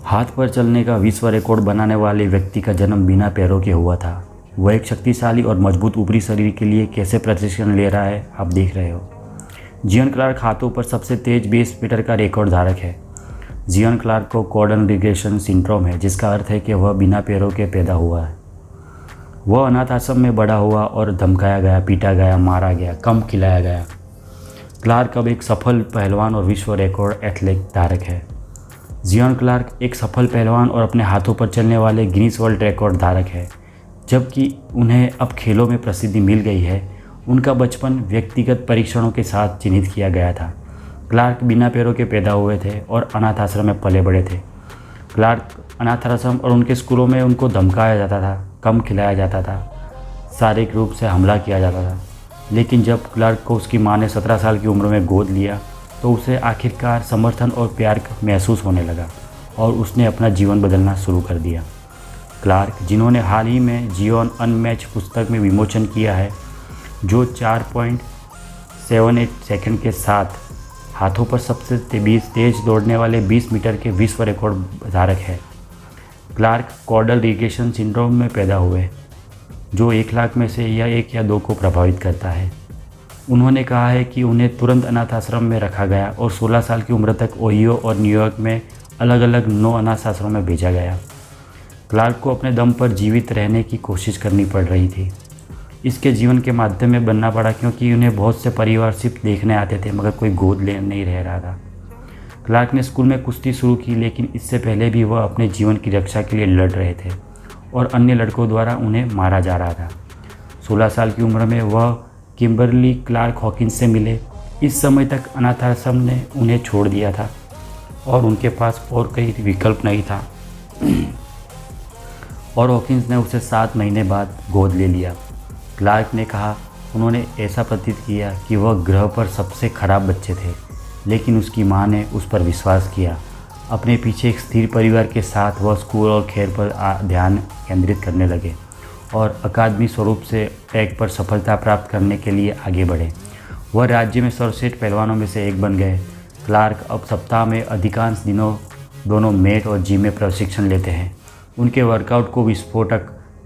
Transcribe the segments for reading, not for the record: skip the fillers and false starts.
हाथ पर चलने का विश्व रिकॉर्ड बनाने वाले व्यक्ति का जन्म बिना पैरों के हुआ था। वह एक शक्तिशाली और मजबूत ऊपरी शरीर के लिए कैसे प्रशिक्षण ले रहा है, आप देख रहे हो। जियान क्लार्क हाथों पर सबसे तेज 20 मीटर का रिकॉर्ड धारक है। जियान क्लार्क को कॉर्डन रिग्रेशन सिंड्रोम है, जिसका अर्थ है कि वह बिना पैरों के पैदा हुआ है। वह अनाथ आश्रम में बड़ा हुआ और धमकाया गया, पीटा गया, मारा गया, कम खिलाया गया। क्लार्क अब एक सफल पहलवान और विश्व रिकॉर्ड एथलीट धारक है। जियान क्लार्क एक सफल पहलवान और अपने हाथों पर चलने वाले गिनीज वर्ल्ड रिकॉर्ड धारक है। जबकि उन्हें अब खेलों में प्रसिद्धि मिल गई है, उनका बचपन व्यक्तिगत परीक्षणों के साथ चिन्हित किया गया था। क्लार्क बिना पैरों के पैदा हुए थे और अनाथ आश्रम में पले बड़े थे। क्लार्क अनाथ आश्रम और उनके स्कूलों में उनको धमकाया जाता था, कम खिलाया जाता था, शारीरिक रूप से हमला किया जाता था। लेकिन जब क्लार्क को उसकी माँ ने 17 साल की उम्र में गोद लिया तो उसे आखिरकार समर्थन और प्यार महसूस होने लगा और उसने अपना जीवन बदलना शुरू कर दिया। क्लार्क, जिन्होंने हाल ही में जियोन अनमैच पुस्तक में विमोचन किया है, जो 4.78 सेकंड के साथ हाथों पर सबसे तेज दौड़ने वाले 20 मीटर के विश्व रिकॉर्ड धारक है। क्लार्क कॉर्डल रिग्रेशन सिंड्रोम में पैदा हुए, जो 1 लाख में से या 1 या 2 को प्रभावित करता है। उन्होंने कहा है कि उन्हें तुरंत अनाथ आश्रम में रखा गया और 16 साल की उम्र तक ओहियो और न्यूयॉर्क में अलग अलग 9 अनाथ आश्रमों में भेजा गया। क्लार्क को अपने दम पर जीवित रहने की कोशिश करनी पड़ रही थी। इसके जीवन के माध्यम में बनना पड़ा, क्योंकि उन्हें बहुत से परिवार सिर्फ देखने आते थे मगर कोई गोद ले नहीं रह रहा था। क्लार्क ने स्कूल में कुश्ती शुरू की, लेकिन इससे पहले भी वह अपने जीवन की रक्षा के लिए लड़ रहे थे और अन्य लड़कों द्वारा उन्हें मारा जा रहा था। 16 साल की उम्र में वह किम्बरली क्लार्क हॉकिंस से मिले। इस समय तक अनाथ आश्रम ने उन्हें छोड़ दिया था और उनके पास और कोई विकल्प नहीं था और हॉकिंस ने उसे 7 महीने बाद गोद ले लिया। क्लार्क ने कहा, उन्होंने ऐसा प्रतीत किया कि वह ग्रह पर सबसे खराब बच्चे थे, लेकिन उसकी मां ने उस पर विश्वास किया। अपने पीछे एक स्थिर परिवार के साथ वह स्कूल और खेल पर ध्यान केंद्रित करने लगे और अकादमी स्वरूप से ट्रैक पर सफलता प्राप्त करने के लिए आगे बढ़े। वह राज्य में सर्वश्रेष्ठ पहलवानों में से एक बन गए। क्लार्क अब सप्ताह में अधिकांश दिनों दोनों मैट और जिम में प्रशिक्षण लेते हैं। उनके वर्कआउट को विस्फोटक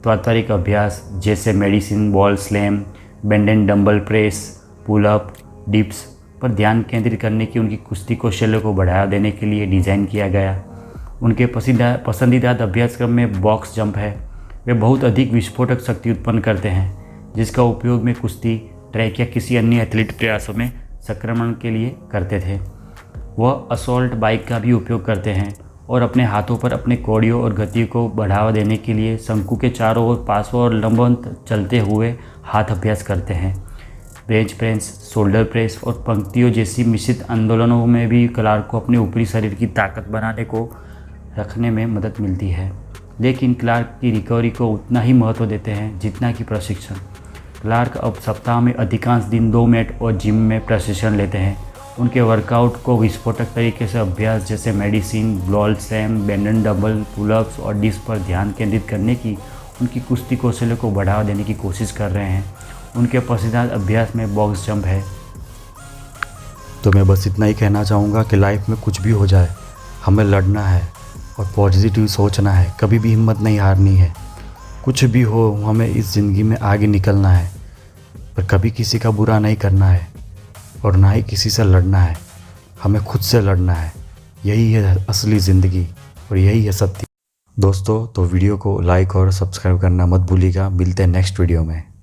त्वरित अभ्यास जैसे medicine ball slam, bend and dumbbell press, pull up, dips पर ध्यान केंद्रित करने की उनकी कुश्ती कौशल्य को बढ़ावा देने के लिए डिज़ाइन किया गया। उनके पसंदीदा अभ्यासक्रम में बॉक्स जंप है। वे बहुत अधिक विस्फोटक शक्ति उत्पन्न करते हैं, जिसका उपयोग में कुश्ती, ट्रैक या किसी अन्य एथलीट प्रयासों में संक्रमण के लिए करते थे। वह असॉल्ट बाइक का भी उपयोग करते हैं और अपने हाथों पर अपने कौड़ियों और गति को बढ़ावा देने के लिए शंकु के चारों ओर पासों और लंबवत चलते हुए हाथ अभ्यास करते हैं। बेंच प्रेस, शोल्डर प्रेस और पंक्तियों जैसी मिश्रित आंदोलनों में भी क्लार्क को अपने ऊपरी शरीर की ताकत बनाने को रखने में मदद मिलती है, लेकिन क्लार्क की रिकवरी को उतना ही महत्व देते हैं जितना कि प्रशिक्षण। क्लार्क अब सप्ताह में अधिकांश दिन 2 मैट और जिम में प्रशिक्षण लेते हैं। उनके वर्कआउट को विस्फोटक तरीके से अभ्यास जैसे medicine, ball slam, bend and dumbbell, pullups और डिस्क पर ध्यान केंद्रित करने की उनकी कुश्ती कौशल्य को बढ़ावा देने की कोशिश कर रहे हैं। उनके पसंदीदा अभ्यास में बॉक्स जंप है। तो मैं बस इतना ही कहना चाहूँगा कि लाइफ में कुछ भी हो जाए, हमें लड़ना है और पॉजिटिव सोचना है, कभी भी हिम्मत नहीं हारनी है। कुछ भी हो, हमें इस ज़िंदगी में आगे निकलना है, पर कभी किसी का बुरा नहीं करना है और ना ही किसी से लड़ना है। हमें खुद से लड़ना है। यही है असली ज़िंदगी और यही है सत्य। दोस्तों, तो वीडियो को लाइक और सब्सक्राइब करना मत भूलिएगा। मिलते हैं नेक्स्ट वीडियो में।